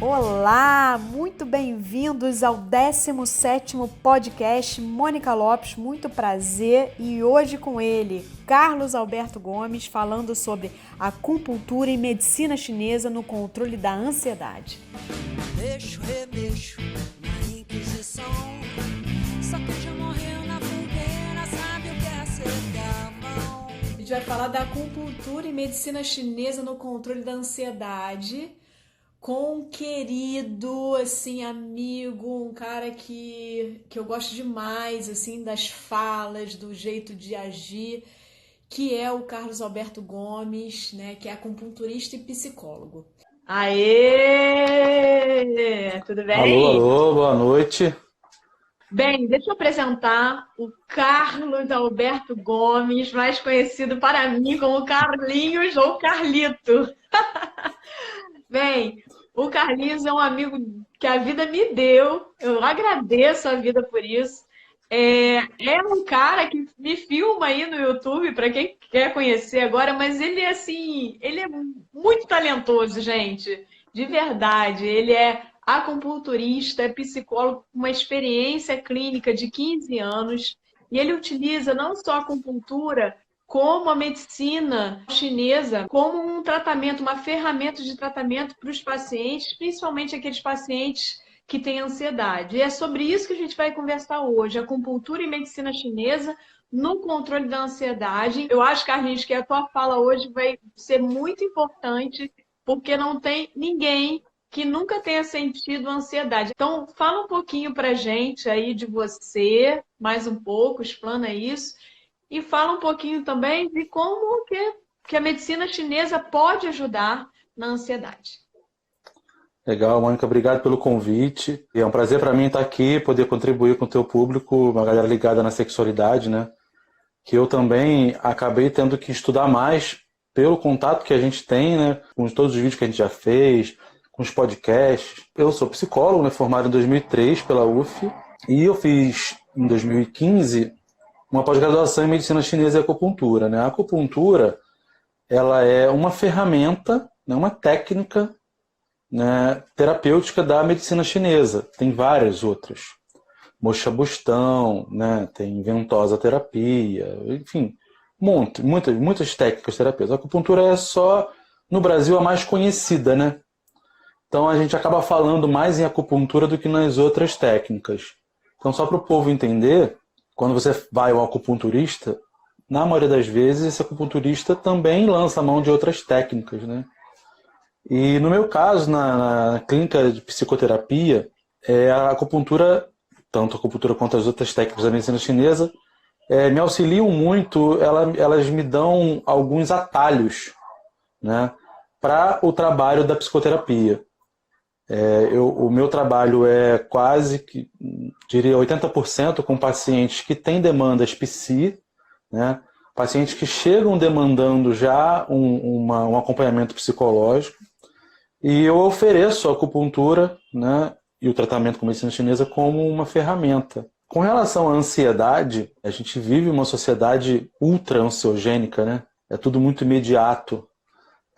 Olá, muito bem-vindos ao 17º podcast Mônica Lopes, muito prazer, e hoje com ele, Carlos Alberto Gomes, falando sobre acupuntura e medicina chinesa no controle da ansiedade. Mexo, remexo na Inquisição, só que já morreu na fogueira, sabe o que é ser gamão. A gente vai falar da acupuntura e medicina chinesa no controle da ansiedade, com um querido, assim, amigo, um cara que eu gosto demais, assim, das falas, do jeito de agir, que é o Carlos Alberto Gomes, né, que é acupunturista e psicólogo. Aê! Tudo bem? Alô, boa noite. Bem, deixa eu apresentar o Carlos Alberto Gomes, mais conhecido para mim como Carlinhos ou Carlito. Bem, o Carlinhos é um amigo que a vida me deu, eu agradeço a vida por isso. É um cara que me filma aí no YouTube, para quem quer conhecer agora, mas ele é assim, ele é muito talentoso, gente, de verdade. Ele é acupunturista, é psicólogo com uma experiência clínica de 15 anos, e ele utiliza não só a acupuntura, como a medicina chinesa, como um tratamento, uma ferramenta de tratamento para os pacientes, principalmente aqueles pacientes que têm ansiedade. E é sobre isso que a gente vai conversar hoje, acupuntura e medicina chinesa no controle da ansiedade. Eu acho, Carlinhos, que a tua fala hoje vai ser muito importante, porque não tem ninguém que nunca tenha sentido ansiedade. Então, fala um pouquinho para a gente aí de você, mais um pouco, explana isso, e fala um pouquinho também de como que a medicina chinesa pode ajudar na ansiedade. Legal, Mônica, obrigado pelo convite. É um prazer para mim estar aqui, poder contribuir com o teu público, uma galera ligada na sexualidade, né? Que eu também acabei tendo que estudar mais pelo contato que a gente tem, né? Com todos os vídeos que a gente já fez, com os podcasts. Eu sou psicólogo, né? Formado em 2003 pela UF, e eu fiz em 2015 uma pós-graduação em medicina chinesa e acupuntura, né? A acupuntura, ela é uma ferramenta, né, uma técnica, né, terapêutica da medicina chinesa. Tem várias outras. Moxa-bustão, né, tem ventosa terapia, enfim, muitas técnicas terapêuticas. A acupuntura é só, no Brasil, a mais conhecida, né? Então a gente acaba falando mais em acupuntura do que nas outras técnicas. Então, só para o povo entender, quando você vai ao acupunturista, na maioria das vezes, esse acupunturista também lança a mão de outras técnicas, né? E no meu caso, na clínica de psicoterapia, a acupuntura, tanto a acupuntura quanto as outras técnicas da medicina chinesa, me auxiliam muito, elas me dão alguns atalhos, né, para o trabalho da psicoterapia. O meu trabalho é quase que, diria, 80% com pacientes que têm demandas psi, né? Pacientes que chegam demandando já um acompanhamento psicológico, e eu ofereço a acupuntura, né, e o tratamento com medicina chinesa como uma ferramenta. Com relação à ansiedade, a gente vive uma sociedade ultra ansiogênica, né? É tudo muito imediato.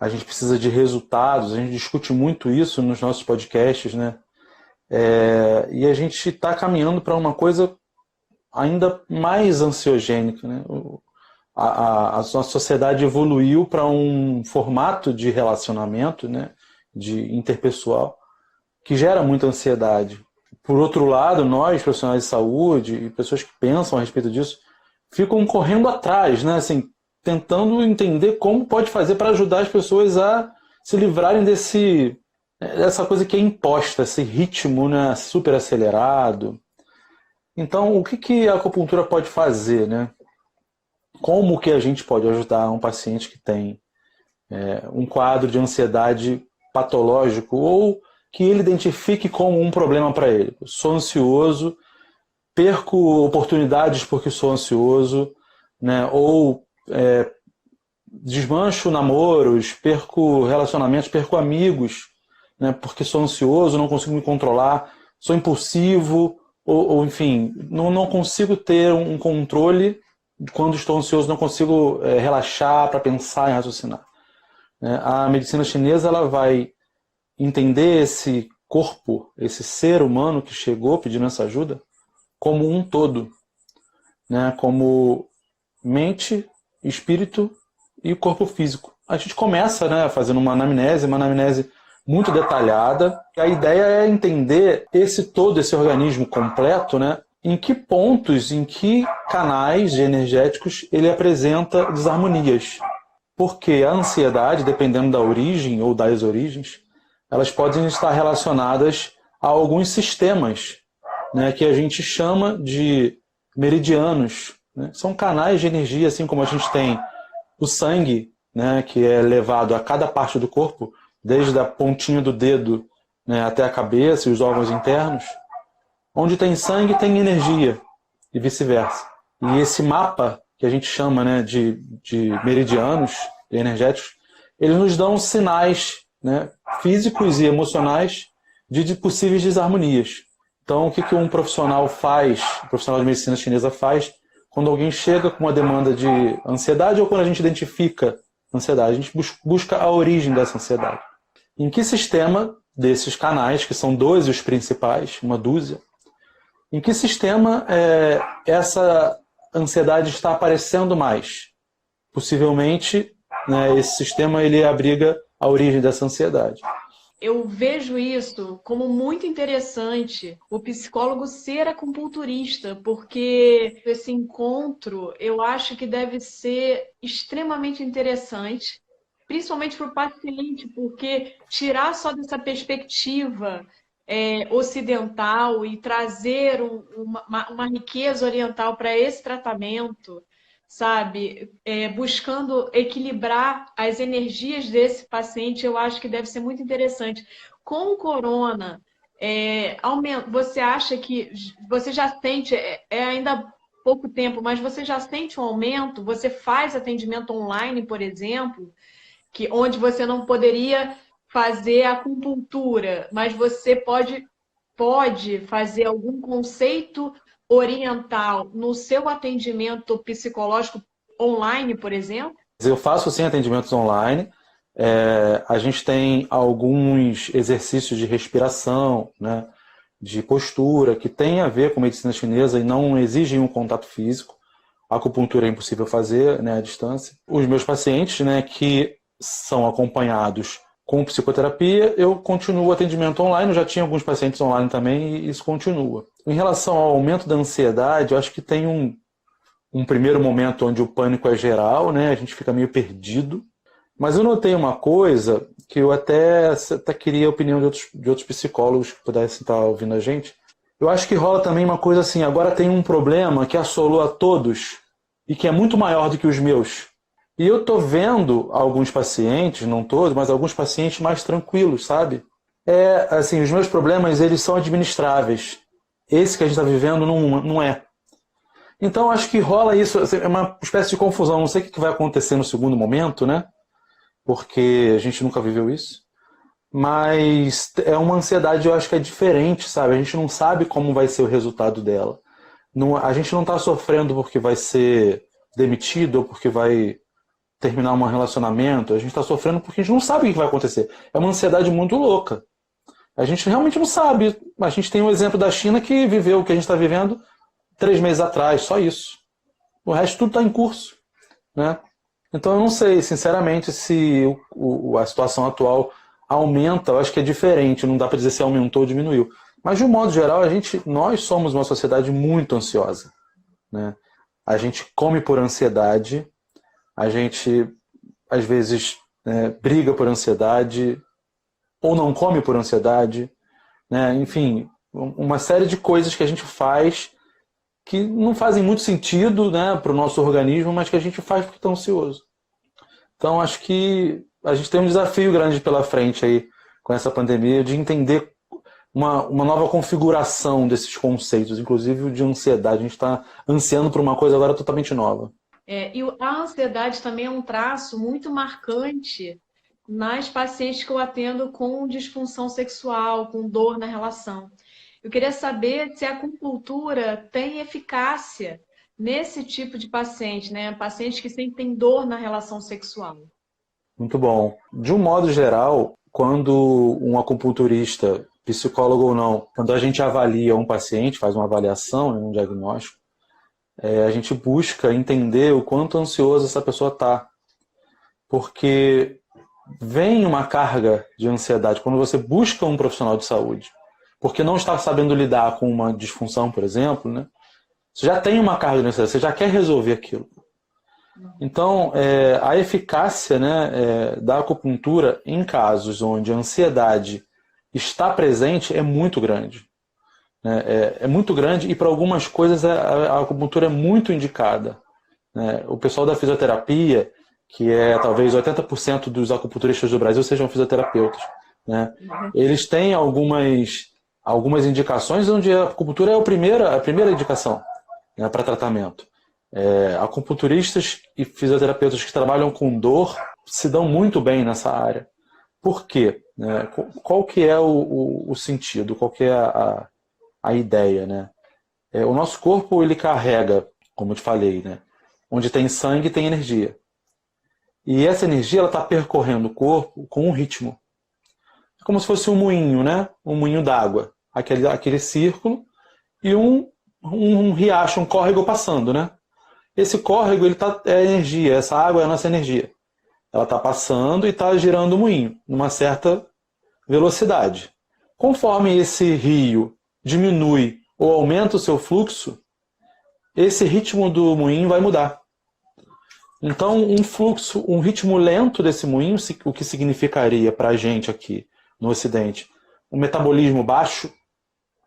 A gente precisa de resultados, a gente discute muito isso nos nossos podcasts, né? E a gente está caminhando para uma coisa ainda mais ansiogênica, né? A nossa sociedade evoluiu para um formato de relacionamento, né, de interpessoal, que gera muita ansiedade. Por outro lado, nós, profissionais de saúde e pessoas que pensam a respeito disso, ficam correndo atrás, né, assim, tentando entender como pode fazer para ajudar as pessoas a se livrarem dessa coisa que é imposta, esse ritmo, né, super acelerado. Então, o que a acupuntura pode fazer, né? Como que a gente pode ajudar um paciente que tem um quadro de ansiedade patológico ou que ele identifique como um problema para ele? Sou ansioso, perco oportunidades porque sou ansioso, né? Ou desmancho namoros, perco relacionamentos, perco amigos, né? Porque sou ansioso, não consigo me controlar, sou impulsivo, ou enfim, não consigo ter um controle. Quando estou ansioso, não consigo relaxar para pensar e raciocinar. A medicina chinesa ela vai entender esse corpo, esse ser humano que chegou pedindo essa ajuda, como um todo, né? Como mente, espírito e corpo físico. A gente começa, né, fazendo uma anamnese muito detalhada. A ideia é entender esse todo, esse organismo completo, né, em que pontos, em que canais energéticos ele apresenta desarmonias. Porque a ansiedade, dependendo da origem ou das origens, elas podem estar relacionadas a alguns sistemas, né, que a gente chama de meridianos, né? São canais de energia, assim como a gente tem o sangue, né, que é levado a cada parte do corpo, desde a pontinha do dedo, né, até a cabeça e os órgãos internos. Onde tem sangue, tem energia, e vice-versa. E esse mapa, que a gente chama, né, de meridianos energéticos, eles nos dão sinais, né, físicos e emocionais de possíveis desarmonias. Então, o que um profissional faz, um profissional de medicina chinesa faz, quando alguém chega com uma demanda de ansiedade ou quando a gente identifica ansiedade, a gente busca a origem dessa ansiedade. Em que sistema desses canais, que são 12 os principais, uma dúzia, em que sistema essa ansiedade está aparecendo mais? Possivelmente, né, esse sistema ele abriga a origem dessa ansiedade. Eu vejo isso como muito interessante, o psicólogo ser acupunturista, porque esse encontro eu acho que deve ser extremamente interessante, principalmente para o paciente, porque tirar só dessa perspectiva ocidental e trazer uma riqueza oriental para esse tratamento, sabe? Buscando equilibrar as energias desse paciente, eu acho que deve ser muito interessante. Com o corona, você acha que você já sente, ainda pouco tempo, mas você já sente um aumento? Você faz atendimento online, por exemplo, onde você não poderia fazer acupuntura, mas você pode fazer algum conceito oriental no seu atendimento psicológico online, por exemplo? Eu faço sim atendimentos online. A gente tem alguns exercícios de respiração, né, de postura, que tem a ver com medicina chinesa e não exigem um contato físico. A acupuntura é impossível fazer, né, à distância. Os meus pacientes, né, que são acompanhados com psicoterapia, eu continuo o atendimento online. Eu já tinha alguns pacientes online também e isso continua. Em relação ao aumento da ansiedade, eu acho que tem um primeiro momento onde o pânico é geral, né? A gente fica meio perdido. Mas eu notei uma coisa que eu até queria a opinião de outros psicólogos que pudessem estar ouvindo a gente. Eu acho que rola também uma coisa assim, agora tem um problema que assolou a todos e que é muito maior do que os meus. E eu tô vendo alguns pacientes, não todos, mas alguns pacientes mais tranquilos, sabe? Assim, os meus problemas, eles são administráveis. Esse que a gente está vivendo não é. Então, acho que rola isso, assim, é uma espécie de confusão. Não sei o que vai acontecer no segundo momento, né? Porque a gente nunca viveu isso. Mas é uma ansiedade, eu acho que é diferente, sabe? A gente não sabe como vai ser o resultado dela. A gente não está sofrendo porque vai ser demitido ou porque vai terminar um relacionamento. A gente está sofrendo porque a gente não sabe o que vai acontecer. É uma ansiedade muito louca. A gente realmente não sabe. A gente tem um exemplo da China que viveu o que a gente está vivendo 3 meses atrás, só isso. O resto tudo está em curso, né? Então eu não sei, sinceramente, se a situação atual aumenta. Eu acho que é diferente, não dá para dizer se aumentou ou diminuiu. Mas de um modo geral, nós somos uma sociedade muito ansiosa, né? A gente come por ansiedade, a gente às vezes briga por ansiedade, ou não come por ansiedade, né? Enfim, uma série de coisas que a gente faz que não fazem muito sentido, né, para o nosso organismo, mas que a gente faz porque está ansioso. Então, acho que a gente tem um desafio grande pela frente aí com essa pandemia de entender uma nova configuração desses conceitos, inclusive o de ansiedade. A gente está ansiando por uma coisa agora totalmente nova. E a ansiedade também é um traço muito marcante nas pacientes que eu atendo com disfunção sexual, com dor na relação. Eu queria saber se a acupuntura tem eficácia nesse tipo de paciente, né? Paciente que sempre tem dor na relação sexual. Muito bom. De um modo geral, quando um acupunturista psicólogo ou não, quando a gente avalia um paciente, faz uma avaliação, um diagnóstico, a gente busca entender o quanto ansioso essa pessoa está. Porque vem uma carga de ansiedade quando você busca um profissional de saúde, porque não está sabendo lidar com uma disfunção, por exemplo, né? Você já tem uma carga de ansiedade, você já quer resolver aquilo. Então, a eficácia, né, da acupuntura em casos onde a ansiedade está presente é muito grande. Né? É muito grande e para algumas coisas a acupuntura é muito indicada. Né? O pessoal da fisioterapia, que talvez 80% dos acupunturistas do Brasil sejam fisioterapeutas, né? Eles têm algumas indicações onde a acupuntura é a primeira indicação, né, para tratamento. Acupunturistas e fisioterapeutas que trabalham com dor se dão muito bem nessa área. Por quê? Qual que é o sentido? Qual que é a ideia? Né? O nosso corpo ele carrega, como eu te falei, né? Onde tem sangue tem energia. E essa energia está percorrendo o corpo com um ritmo. É como se fosse um moinho, né? Um moinho d'água. Aquele círculo e um riacho, um córrego passando, né? Esse córrego é energia, essa água é a nossa energia. Ela está passando e está girando o moinho, numa certa velocidade. Conforme esse rio diminui ou aumenta o seu fluxo, esse ritmo do moinho vai mudar. Então, um ritmo lento desse moinho, o que significaria para a gente aqui no Ocidente, um metabolismo baixo,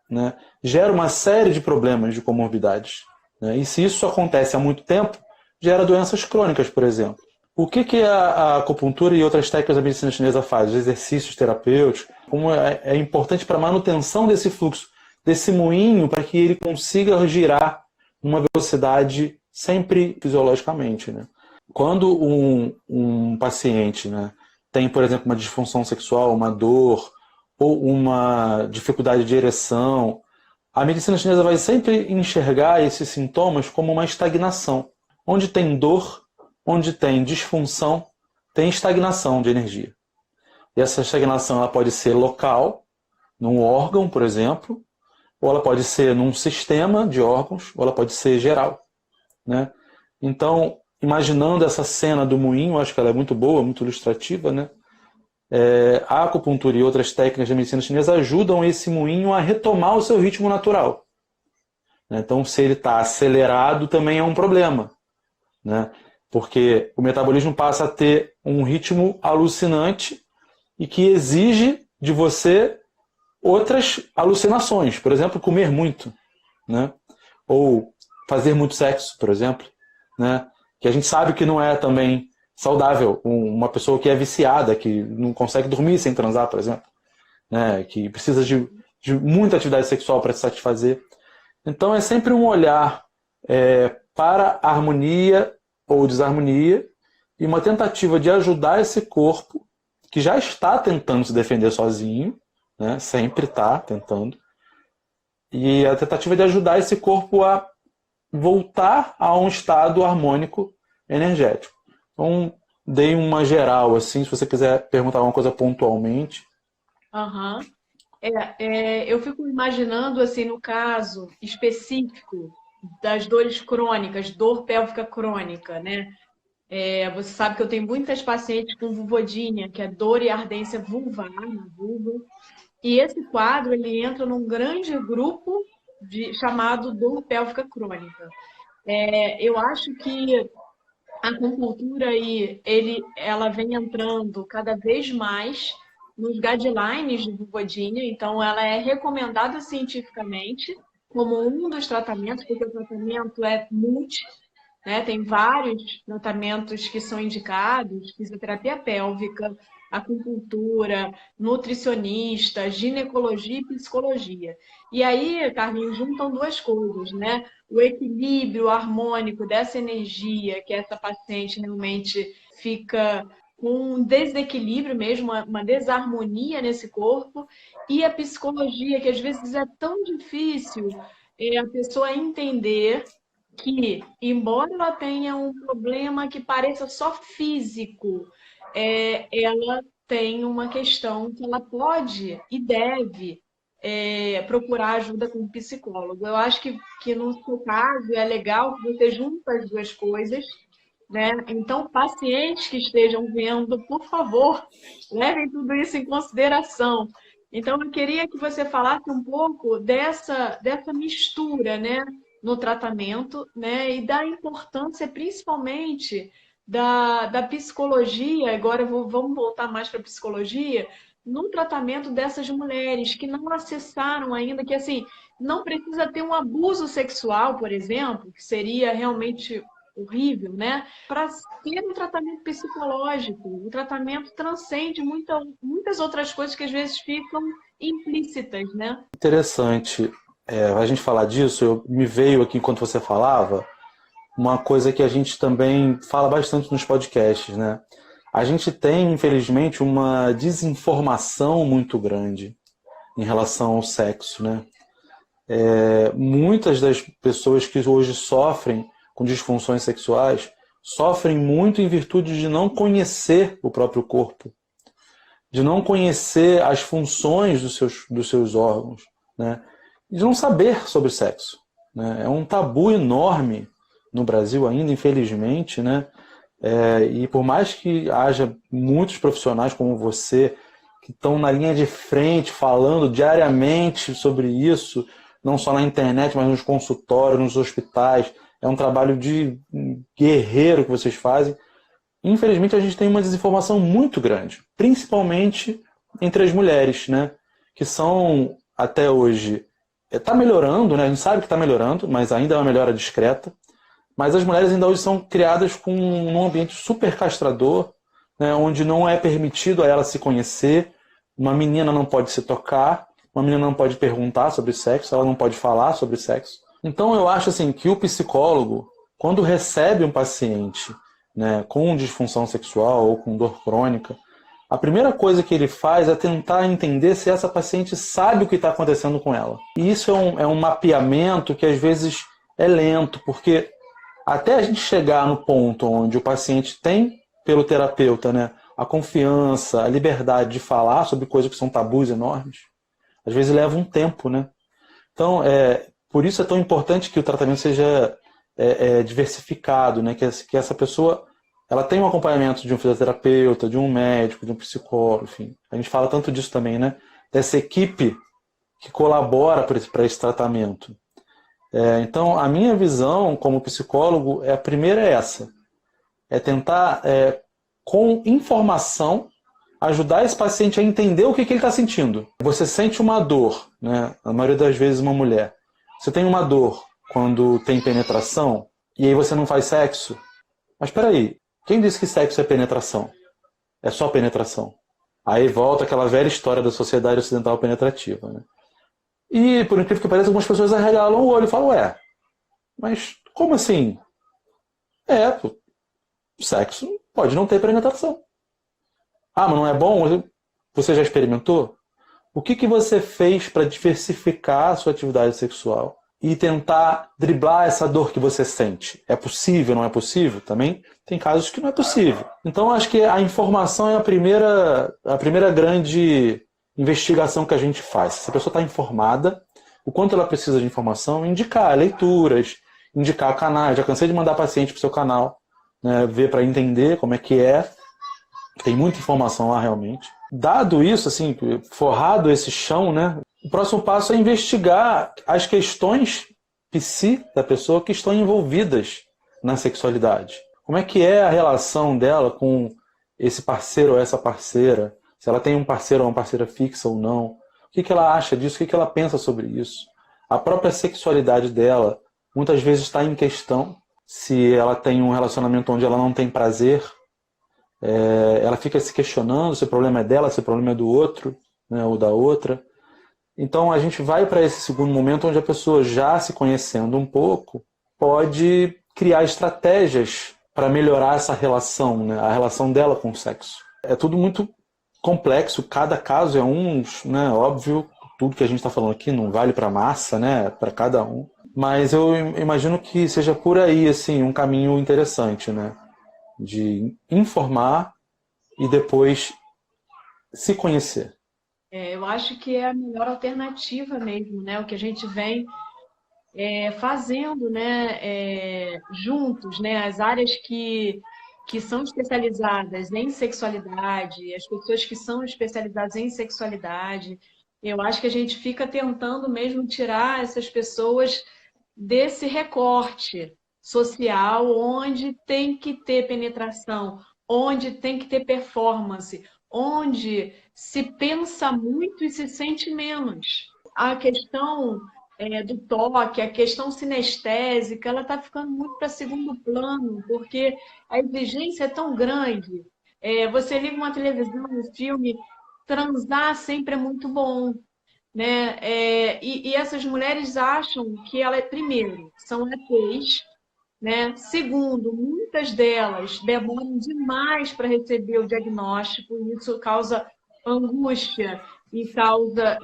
né, gera uma série de problemas de comorbidades. Né? E se isso acontece há muito tempo, gera doenças crônicas, por exemplo. O que a acupuntura e outras técnicas da medicina chinesa faz? Os exercícios terapêuticos, como é importante para a manutenção desse fluxo, desse moinho, para que ele consiga girar numa velocidade sempre fisiologicamente. Né? Quando um paciente, né, tem, por exemplo, uma disfunção sexual, uma dor, ou uma dificuldade de ereção, a medicina chinesa vai sempre enxergar esses sintomas como uma estagnação. Onde tem dor, onde tem disfunção, tem estagnação de energia. E essa estagnação ela pode ser local, num órgão, por exemplo, ou ela pode ser num sistema de órgãos, ou ela pode ser geral. Né? Então, imaginando essa cena do moinho, acho que ela é muito boa, muito ilustrativa, né? A acupuntura e outras técnicas da medicina chinesa ajudam esse moinho a retomar o seu ritmo natural. Né? Então, se ele está acelerado, também é um problema. Né? Porque o metabolismo passa a ter um ritmo alucinante e que exige de você outras alucinações. Por exemplo, comer muito. Né? Ou fazer muito sexo, por exemplo. Né? Que a gente sabe que não é também saudável. Uma pessoa que é viciada, que não consegue dormir sem transar, por exemplo. Né? Que precisa de muita atividade sexual para se satisfazer. Então é sempre um olhar para a harmonia ou desarmonia e uma tentativa de ajudar esse corpo que já está tentando se defender sozinho, né? Sempre está tentando, e a tentativa de ajudar esse corpo a voltar a um estado harmônico energético. Então, dei uma geral, assim, se você quiser perguntar alguma coisa pontualmente. Aham. Eu fico imaginando, assim, no caso específico das dores crônicas, dor pélvica crônica, né? Você sabe que eu tenho muitas pacientes com vulvodínia, que é dor e ardência vulvar na vulva. E esse quadro, ele entra num grande grupo chamado dor pélvica crônica. Eu acho que a acupuntura aí, ela vem entrando cada vez mais nos guidelines de vulvodínia, então ela é recomendada cientificamente como um dos tratamentos, porque o tratamento é multi, né? Tem vários tratamentos que são indicados, fisioterapia pélvica, acupuntura, nutricionista, ginecologia e psicologia. E aí, Carlinhos, juntam duas coisas, né? O equilíbrio harmônico dessa energia que essa paciente realmente fica com um desequilíbrio mesmo, uma desarmonia nesse corpo, e a psicologia, que às vezes é tão difícil a pessoa entender que, embora ela tenha um problema que pareça só físico, ela tem uma questão que ela pode e deve procurar ajuda com um psicólogo. Eu acho que no seu caso é legal que você junta as duas coisas, né? Então, pacientes que estejam vendo, por favor, levem tudo isso em consideração. Então, eu queria que você falasse um pouco dessa mistura, né, no tratamento, né, e da importância, principalmente, da psicologia. Agora, vamos voltar mais para a psicologia, no tratamento dessas mulheres que não acessaram ainda, que, assim, não precisa ter um abuso sexual, por exemplo, que seria realmente horrível, né? Para ter um tratamento psicológico. O tratamento transcende muitas outras coisas que às vezes ficam implícitas, né? Interessante. A gente falar disso, me veio aqui enquanto você falava, uma coisa que a gente também fala bastante nos podcasts, né? A gente tem, infelizmente, uma desinformação muito grande em relação ao sexo, né? Muitas das pessoas que hoje sofrem com disfunções sexuais sofrem muito em virtude de não conhecer o próprio corpo, de não conhecer as funções dos seus órgãos, né? De não saber sobre sexo, né? É um tabu enorme no Brasil ainda, infelizmente, né? E por mais que haja muitos profissionais como você que estão na linha de frente falando diariamente sobre isso, não só na internet, mas nos consultórios, nos hospitais, é um trabalho de guerreiro que vocês fazem. Infelizmente, a gente tem uma desinformação muito grande, principalmente entre as mulheres, né? Que são, até hoje, está melhorando, né? A gente sabe que está melhorando, mas ainda é uma melhora discreta. Mas as mulheres ainda hoje são criadas num ambiente super castrador, né? Onde não é permitido a ela se conhecer. Uma menina não pode se tocar, uma menina não pode perguntar sobre sexo, ela não pode falar sobre sexo. Então eu acho assim, que o psicólogo, quando recebe um paciente, né, com disfunção sexual ou com dor crônica, a primeira coisa que ele faz é tentar entender se essa paciente sabe o que está acontecendo com ela. E isso é um mapeamento que às vezes é lento, porque até a gente chegar no ponto onde o paciente tem, pelo terapeuta, né, a confiança, a liberdade de falar sobre coisas que são tabus enormes, às vezes leva um tempo, né? Então, por isso é tão importante que o tratamento seja diversificado, né? Que essa pessoa ela tenha um acompanhamento de um fisioterapeuta, de um médico, de um psicólogo, enfim. A gente fala tanto disso também, né? Dessa equipe que colabora para esse tratamento. Então, a minha visão como psicólogo, a primeira é essa. É tentar, com informação, ajudar esse paciente a entender o que ele está sentindo. Você sente uma dor, né? A maioria das vezes uma mulher. Você tem uma dor quando tem penetração e aí você não faz sexo. Mas espera aí, quem disse que sexo é penetração? É só penetração. Aí volta aquela velha história da sociedade ocidental penetrativa, né? E, por incrível que pareça, algumas pessoas arregalam o olho e falam, mas como assim? Sexo pode não ter penetração. Mas não é bom? Você já experimentou? O que você fez para diversificar a sua atividade sexual e tentar driblar essa dor que você sente? É possível, não é possível? Também tem casos que não é possível. Então, acho que a informação é a primeira grande investigação que a gente faz. Se a pessoa está informada, o quanto ela precisa de informação, indicar leituras, indicar canais. Já cansei de mandar paciente para o seu canal, né, ver para entender como é que é. Tem muita informação lá realmente. Dado isso, assim, forrado esse chão, né, o próximo passo é investigar as questões psi da pessoa que estão envolvidas na sexualidade. Como é que é a relação dela com esse parceiro ou essa parceira? Se ela tem um parceiro ou uma parceira fixa ou não. O que ela acha disso? O que ela pensa sobre isso? A própria sexualidade dela muitas vezes está em questão. Se ela tem um relacionamento onde ela não tem prazer, ela fica se questionando se o problema é dela, se o problema é do outro, né, ou da outra. Então a gente vai para esse segundo momento onde a pessoa, já se conhecendo um pouco, pode criar estratégias para melhorar essa relação, né, a relação dela com o sexo. É tudo muito complexo, cada caso é né, óbvio, tudo que a gente está falando aqui não vale para a massa, né, para cada um. Mas eu imagino que seja por aí, assim, um caminho interessante, né, de informar e depois se conhecer. Eu acho que é a melhor alternativa mesmo, né? O que a gente vem fazendo, né, juntos, né, as áreas que são especializadas em sexualidade, as pessoas que são especializadas em sexualidade, eu acho que a gente fica tentando mesmo tirar essas pessoas desse recorte social onde tem que ter penetração, onde tem que ter performance, onde se pensa muito e se sente menos. A questão do toque, a questão sinestésica, ela está ficando muito para segundo plano, porque a exigência é tão grande. Você liga uma televisão, um filme, transar sempre é muito bom, né? E essas mulheres acham que ela primeiro, são ETs, né? Segundo, muitas delas demoram demais para receber o diagnóstico, e isso causa angústia e causa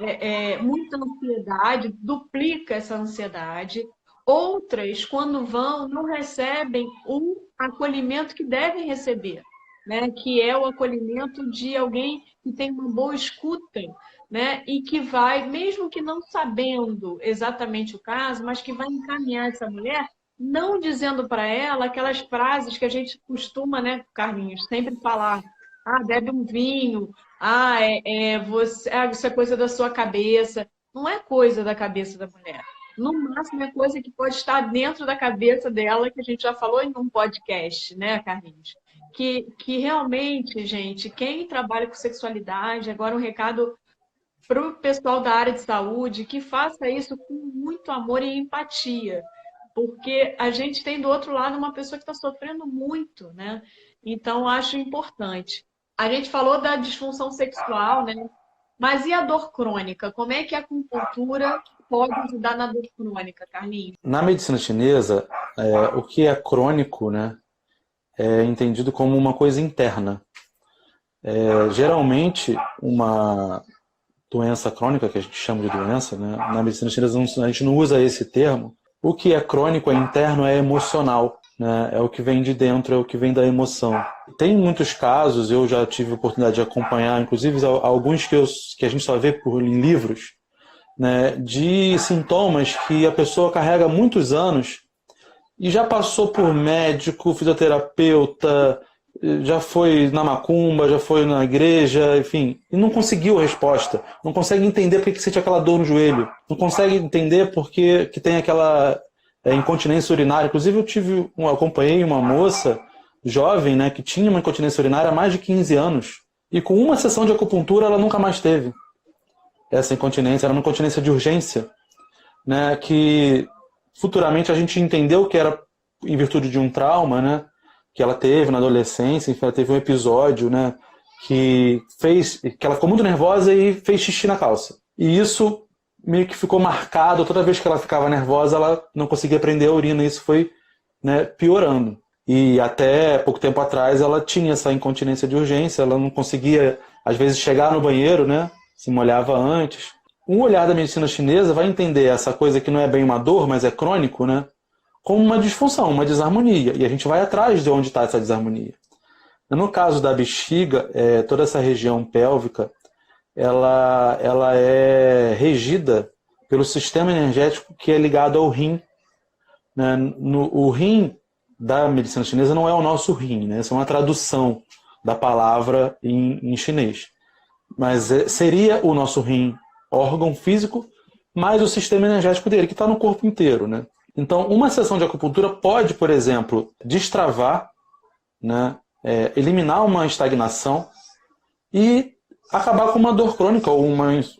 muita ansiedade, duplica essa ansiedade. Outras, quando vão, não recebem o acolhimento que devem receber, né? Que é o acolhimento de alguém que tem uma boa escuta, né? E que vai, mesmo que não sabendo exatamente o caso, mas que vai encaminhar essa mulher, não dizendo para ela aquelas frases que a gente costuma, né, Carlinhos, sempre falar. Ah, bebe um vinho. Isso é coisa da sua cabeça. Não é coisa da cabeça da mulher. No máximo é coisa que pode estar dentro da cabeça dela, que a gente já falou em um podcast, né, Carlinhos? Que realmente, gente, quem trabalha com sexualidade, agora um recado para o pessoal da área de saúde, que faça isso com muito amor e empatia, porque a gente tem do outro lado uma pessoa que está sofrendo muito, né? Então, acho importante. A gente falou da disfunção sexual, né? Mas e a dor crônica? Como é que a acupuntura pode ajudar na dor crônica, Carlinhos? Na medicina chinesa, o que é crônico, né, é entendido como uma coisa interna. Geralmente, uma doença crônica, que a gente chama de doença, né, na medicina chinesa a gente não usa esse termo. O que é crônico, é interno, é emocional, né, é o que vem de dentro, é o que vem da emoção. Tem muitos casos, eu já tive a oportunidade de acompanhar, inclusive alguns que a gente só vê em livros, né, de sintomas que a pessoa carrega há muitos anos e já passou por médico, fisioterapeuta, já foi na macumba, já foi na igreja, enfim, e não conseguiu a resposta. Não consegue entender por que sente aquela dor no joelho. Não consegue entender por que tem aquela incontinência urinária. Inclusive, eu acompanhei uma moça jovem, né, que tinha uma incontinência urinária há mais de 15 anos. E com uma sessão de acupuntura, ela nunca mais teve essa incontinência. Era uma incontinência de urgência, né, que futuramente a gente entendeu que era em virtude de um trauma, né, que ela teve na adolescência. Enfim, ela teve um episódio, né, que ela ficou muito nervosa e fez xixi na calça. E isso meio que ficou marcado. Toda vez que ela ficava nervosa, ela não conseguia prender a urina. E isso foi, né, piorando. E até pouco tempo atrás ela tinha essa incontinência de urgência. Ela não conseguia, às vezes, chegar no banheiro, né, se molhava antes. Um olhar da medicina chinesa vai entender essa coisa que não é bem uma dor, mas é crônico, né, como uma disfunção, uma desarmonia. E a gente vai atrás de onde está essa desarmonia. No caso da bexiga, toda essa região pélvica, ela é regida pelo sistema energético que é ligado ao rim, né? O rim da medicina chinesa não é o nosso rim, né? Essa é uma tradução da palavra em chinês. Mas seria o nosso rim, órgão físico, mais o sistema energético dele, que está no corpo inteiro, né? Então, uma sessão de acupuntura pode, por exemplo, destravar, né, eliminar uma estagnação e acabar com uma dor crônica ou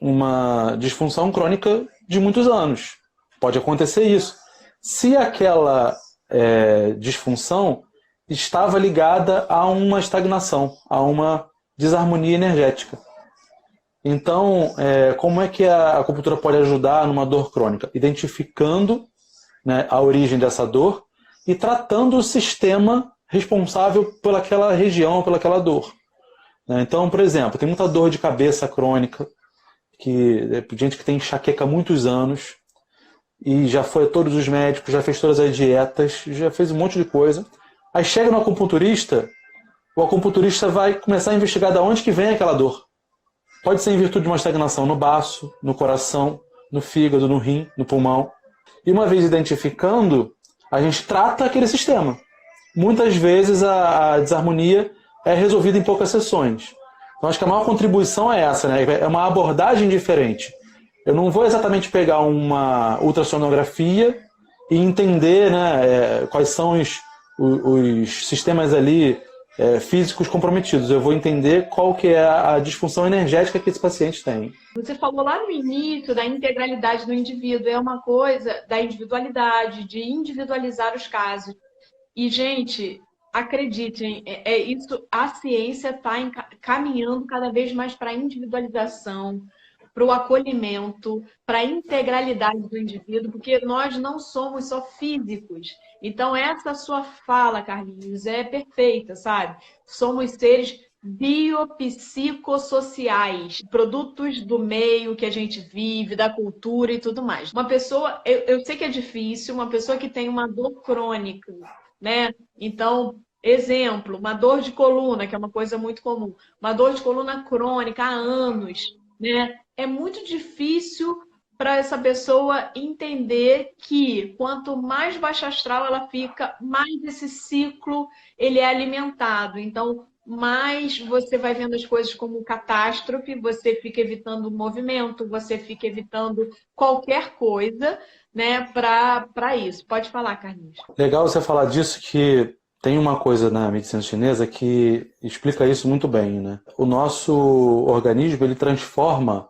uma disfunção crônica de muitos anos. Pode acontecer isso. Se aquela disfunção estava ligada a uma estagnação, a uma desarmonia energética. Então, como é que a acupuntura pode ajudar numa dor crônica? Identificando, né, a origem dessa dor e tratando o sistema responsável pelaquela região, pelaquela dor. Então, por exemplo, tem muita dor de cabeça crônica, gente que tem enxaqueca há muitos anos e já foi a todos os médicos, já fez todas as dietas, já fez um monte de coisa. Aí chega no acupunturista, o acupunturista vai começar a investigar de onde que vem aquela dor. Pode ser em virtude de uma estagnação no baço, no coração, no fígado, no rim, no pulmão. E uma vez identificando, a gente trata aquele sistema. Muitas vezes a desarmonia é resolvida em poucas sessões. Então acho que a maior contribuição é essa, né? É uma abordagem diferente. Eu não vou exatamente pegar uma ultrassonografia e entender, né, quais são os sistemas ali físicos comprometidos. Eu vou entender qual que é a disfunção energética que esse paciente tem. Você falou lá no início da integralidade do indivíduo, é uma coisa da individualidade, de individualizar os casos. E, gente, acreditem, isso, a ciência está caminhando cada vez mais para a individualização, para o acolhimento, para a integralidade do indivíduo, porque nós não somos só físicos. Então, essa sua fala, Carlinhos, é perfeita, sabe? Somos seres biopsicossociais, produtos do meio que a gente vive, da cultura e tudo mais. Uma pessoa, eu sei que é difícil, uma pessoa que tem uma dor crônica, né? Então, exemplo, uma dor de coluna, que é uma coisa muito comum, uma dor de coluna crônica há anos, né? É muito difícil para essa pessoa entender que quanto mais baixa astral ela fica, mais esse ciclo ele é alimentado. Então, mais você vai vendo as coisas como catástrofe, você fica evitando o movimento, você fica evitando qualquer coisa, né, para isso. Pode falar, Carlinhos. Legal você falar disso, que tem uma coisa na medicina chinesa que explica isso muito bem, né? O nosso organismo, ele transforma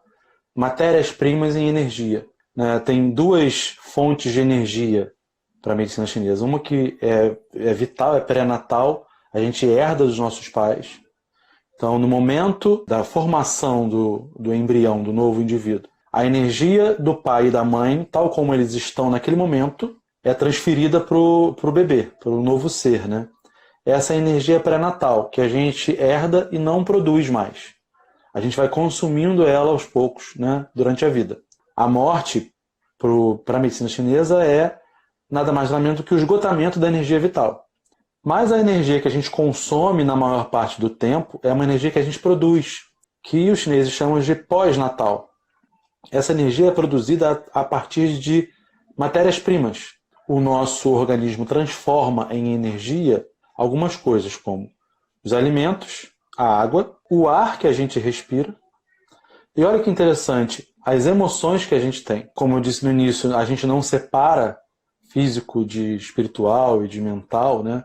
matérias-primas em energia, né? Tem duas fontes de energia para a medicina chinesa. Uma que é vital, é pré-natal, a gente herda dos nossos pais. Então, no momento da formação do embrião, do novo indivíduo, a energia do pai e da mãe, tal como eles estão naquele momento, é transferida para o bebê, para o novo ser, né? Essa energia pré-natal, que a gente herda e não produz mais. A gente vai consumindo ela aos poucos, né, durante a vida. A morte, para a medicina chinesa, é nada mais nada menos do que o esgotamento da energia vital. Mas a energia que a gente consome na maior parte do tempo é uma energia que a gente produz, que os chineses chamam de pós-natal. Essa energia é produzida a partir de matérias-primas. O nosso organismo transforma em energia algumas coisas, como os alimentos, a água, o ar que a gente respira. E olha que interessante, as emoções que a gente tem. Como eu disse no início, a gente não separa físico de espiritual e de mental, né?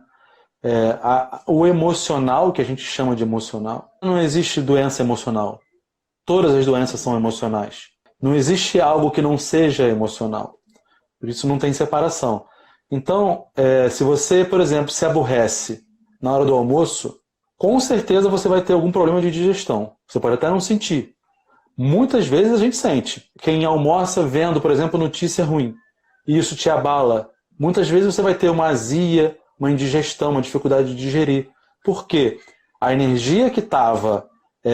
O emocional, que a gente chama de emocional, não existe doença emocional. Todas as doenças são emocionais. Não existe algo que não seja emocional. Por isso não tem separação. Então, se você, por exemplo, se aborrece na hora do almoço, com certeza você vai ter algum problema de digestão. Você pode até não sentir. Muitas vezes a gente sente. Quem almoça vendo, por exemplo, notícia ruim, e isso te abala, muitas vezes você vai ter uma azia, uma indigestão, uma dificuldade de digerir. Por quê? A energia que estava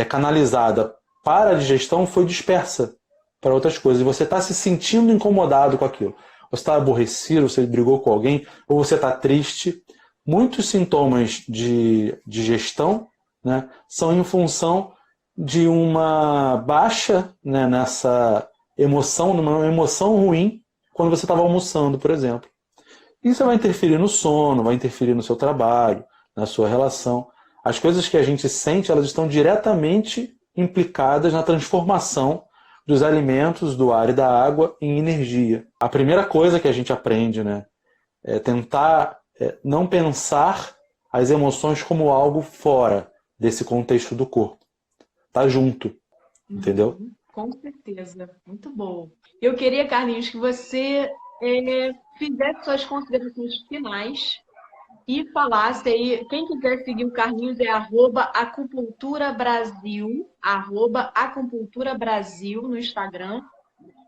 canalizada para a digestão foi dispersa para outras coisas. E você está se sentindo incomodado com aquilo. Você está aborrecido, você brigou com alguém, ou você está triste. Muitos sintomas de digestão, né, são em função de uma baixa, né, nessa emoção, numa emoção ruim, quando você estava almoçando, por exemplo. Isso vai interferir no sono, vai interferir no seu trabalho, na sua relação. As coisas que a gente sente, elas estão diretamente implicadas na transformação dos alimentos, do ar e da água em energia. A primeira coisa que a gente aprende, né, é tentar não pensar as emoções como algo fora desse contexto do corpo. Tá junto, entendeu? Com certeza, muito bom. Eu queria, Carlinhos, que você fizesse suas considerações finais e falasse aí, quem quiser seguir o Carlinhos é @acupunturabrasil, @acupunturabrasil no Instagram.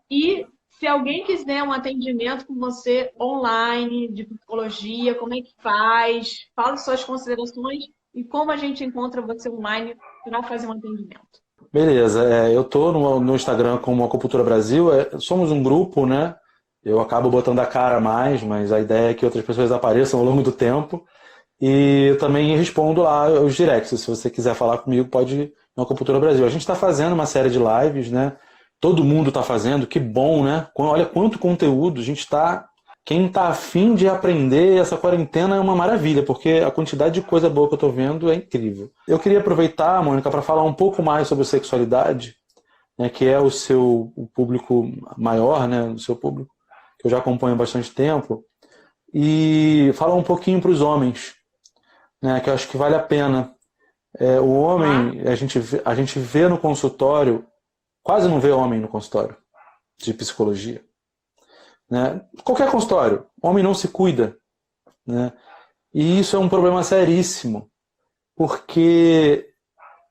E se alguém quiser um atendimento com você online, de psicologia, como é que faz? Fala suas considerações e como a gente encontra você online para fazer um atendimento. Beleza, eu estou no Instagram como Acupuntura Brasil, somos um grupo, né? Eu acabo botando a cara mais, mas a ideia é que outras pessoas apareçam ao longo do tempo. E eu também respondo lá os directs. Se você quiser falar comigo, pode ir no Acupuntura Brasil. A gente está fazendo uma série de lives, né? Todo mundo está fazendo, que bom, né? Olha quanto conteúdo a gente está. Quem está afim de aprender, essa quarentena é uma maravilha, porque a quantidade de coisa boa que eu estou vendo é incrível. Eu queria aproveitar, Mônica, para falar um pouco mais sobre sexualidade, né, que é o público maior, né, o seu público, que eu já acompanho há bastante tempo, e falar um pouquinho para os homens, né, que eu acho que vale a pena. O homem, a gente vê no consultório, quase não vê homem no consultório de psicologia. Né? Qualquer consultório, homem não se cuida. Né? E isso é um problema seríssimo, porque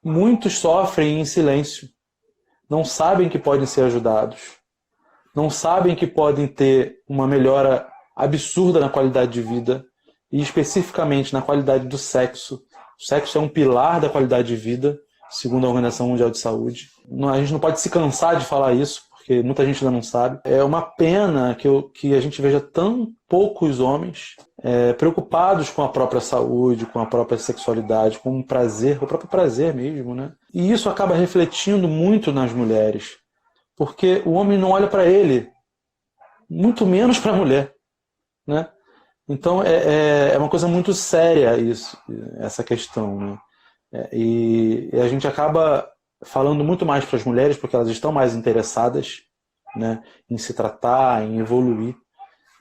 muitos sofrem em silêncio, não sabem que podem ser ajudados, não sabem que podem ter uma melhora absurda na qualidade de vida e especificamente na qualidade do sexo. O sexo é um pilar da qualidade de vida, segundo a Organização Mundial de Saúde. A gente não pode se cansar de falar isso, porque muita gente ainda não sabe. É uma pena que a gente veja tão poucos homens preocupados com a própria saúde, com a própria sexualidade, com o prazer, com o próprio prazer mesmo, né? E isso acaba refletindo muito nas mulheres, porque o homem não olha para ele, muito menos para a mulher, né? Então é uma coisa muito séria isso, essa questão, né? E a gente acaba falando muito mais para as mulheres porque elas estão mais interessadas, né, em se tratar, em evoluir,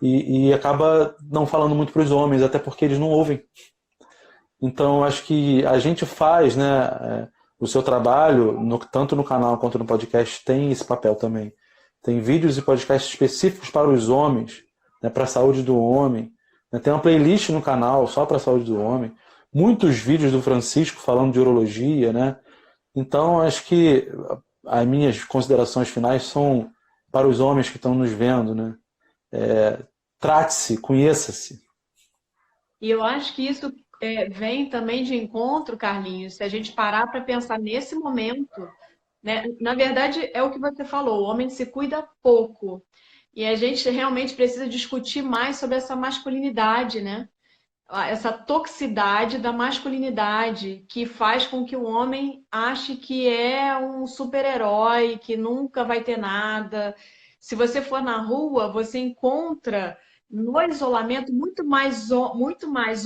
e acaba não falando muito para os homens, até porque eles não ouvem. Então acho que a gente faz, né, o seu trabalho, tanto no canal quanto no podcast, tem esse papel também. Tem vídeos e podcasts específicos para os homens, né, para a saúde do homem. Tem uma playlist no canal só para a saúde do homem. Muitos vídeos do Francisco falando de urologia, né? Então, acho que as minhas considerações finais são para os homens que estão nos vendo, né? Trate-se, conheça-se. E eu acho que isso vem também de encontro, Carlinhos, se a gente parar para pensar nesse momento, né? Na verdade, é o que você falou, o homem se cuida pouco. E a gente realmente precisa discutir mais sobre essa masculinidade, né? Essa toxicidade da masculinidade que faz com que o homem ache que é um super-herói, que nunca vai ter nada. Se você for na rua, você encontra no isolamento muito mais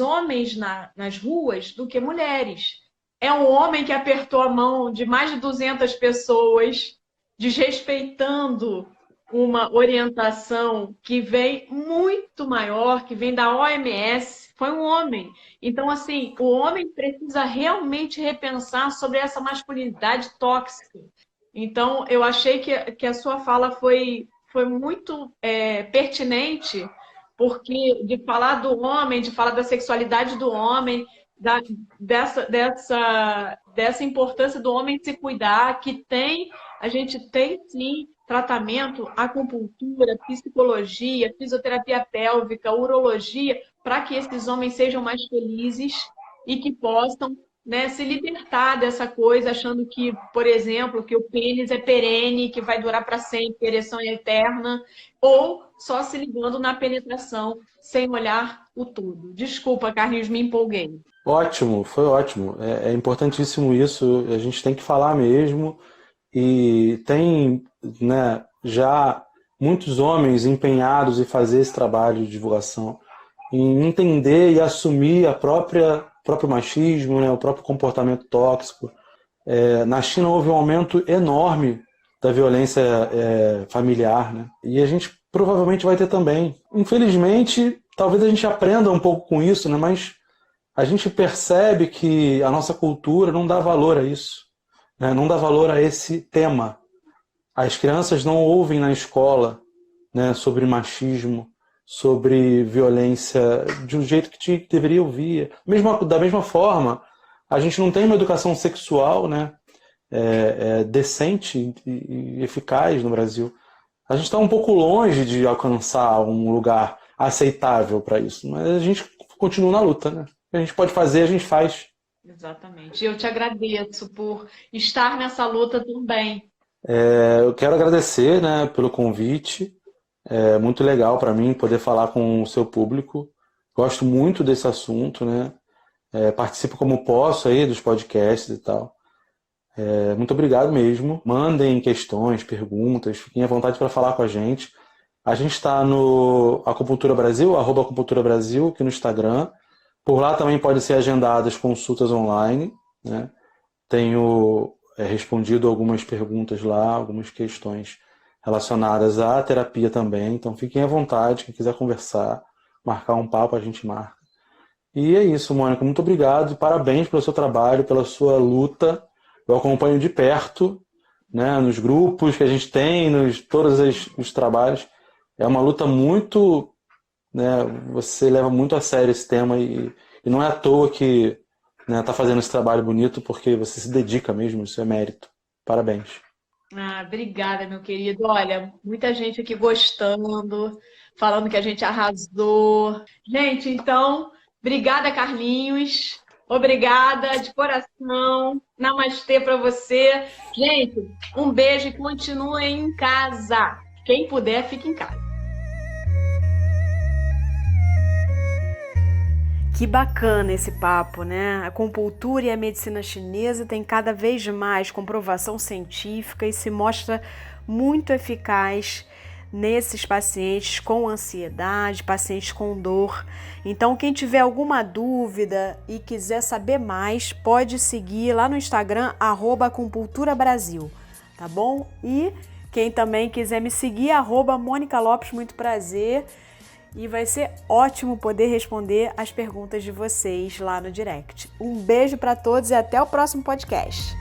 homens nas ruas do que mulheres. É um homem que apertou a mão de mais de 200 pessoas, desrespeitando uma orientação que vem muito maior, que vem da OMS, foi um homem. Então, assim, o homem precisa realmente repensar sobre essa masculinidade tóxica. Então, eu achei que a sua fala foi muito pertinente, porque de falar do homem, de falar da sexualidade do homem, dessa importância do homem se cuidar, a gente tem sim tratamento, acupuntura, psicologia, fisioterapia pélvica, urologia, para que esses homens sejam mais felizes e que possam, né, se libertar dessa coisa, achando que, por exemplo, que o pênis é perene, que vai durar para sempre, que a ereção é eterna, ou só se ligando na penetração, sem olhar o todo. Desculpa, Carlinhos, me empolguei. Ótimo, foi ótimo. É importantíssimo isso, a gente tem que falar mesmo. E tem, né, já muitos homens empenhados em fazer esse trabalho de divulgação, em entender e assumir o próprio machismo, né, o próprio comportamento tóxico. Na China houve um aumento enorme da violência familiar, né, e a gente provavelmente vai ter também. Infelizmente, talvez a gente aprenda um pouco com isso, né, mas a gente percebe que a nossa cultura não dá valor a isso. Não dá valor a esse tema. As crianças não ouvem na escola, né, sobre machismo, sobre violência de um jeito que deveria ouvir. Da mesma forma, a gente não tem uma educação sexual, né, decente e eficaz no Brasil. A gente está um pouco longe de alcançar um lugar aceitável para isso, mas a gente continua na luta, né? O que a gente pode fazer, a gente faz. Exatamente. Eu te agradeço por estar nessa luta também. Eu quero agradecer, né, pelo convite. É muito legal para mim poder falar com o seu público. Gosto muito desse assunto, né? Participo como posso aí dos podcasts e tal. Muito obrigado mesmo. Mandem questões, perguntas, fiquem à vontade para falar com a gente. A gente está no Acupuntura Brasil, @Acupuntura Brasil, aqui no Instagram. Por lá também podem ser agendadas consultas online, né? Tenho respondido algumas perguntas lá, algumas questões relacionadas à terapia também. Então fiquem à vontade, quem quiser conversar, marcar um papo, a gente marca. E é isso, Mônica. Muito obrigado e parabéns pelo seu trabalho, pela sua luta. Eu acompanho de perto, né, nos grupos que a gente tem, todos os trabalhos. É uma luta muito, né, você leva muito a sério esse tema e não é à toa que, né, tá fazendo esse trabalho bonito, porque você se dedica mesmo, isso é mérito. Parabéns. Obrigada, meu querido. Olha, muita gente aqui gostando, falando que a gente arrasou. Gente, então, obrigada, Carlinhos. Obrigada de coração. Namastê para você. Gente, um beijo e continuem em casa. Quem puder, fique em casa. Que bacana esse papo, né? A acupuntura e a medicina chinesa tem cada vez mais comprovação científica e se mostra muito eficaz nesses pacientes com ansiedade, pacientes com dor. Então, quem tiver alguma dúvida e quiser saber mais, pode seguir lá no Instagram, @acupunturabrasil, tá bom? E quem também quiser me seguir, @Mônica Lopes, muito prazer. E vai ser ótimo poder responder as perguntas de vocês lá no direct. Um beijo para todos e até o próximo podcast.